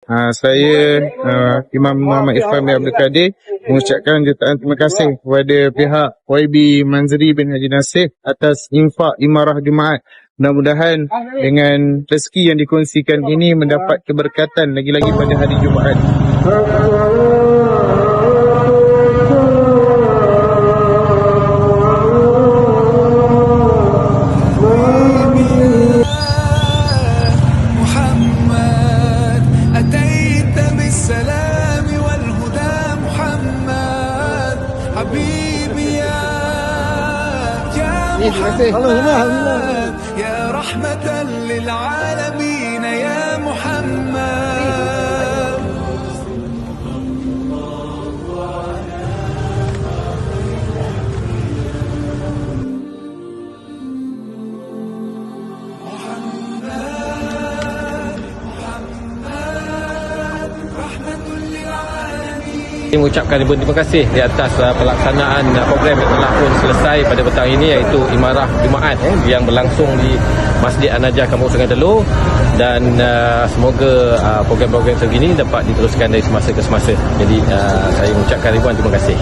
Saya Imam Muhammad Irfan bin Abdul Kadir mengucapkan jutaan terima kasih kepada pihak YB Manzri bin Haji Nasir atas infak Imarah Jumaat. Mudah-mudahan dengan rezeki yang dikongsikan ini mendapat keberkatan lagi-lagi pada hari Jumaat. يا رحمة للعالمين يا محمد. Mengucapkan ribuan terima kasih di atas pelaksanaan program yang telah pun selesai pada petang ini, iaitu Imarah Jumaat yang berlangsung di Masjid An-Najah Kampung Sungai Telur, dan semoga program-program sebegini dapat diteruskan dari semasa ke semasa. Jadi saya mengucapkan ribuan terima kasih.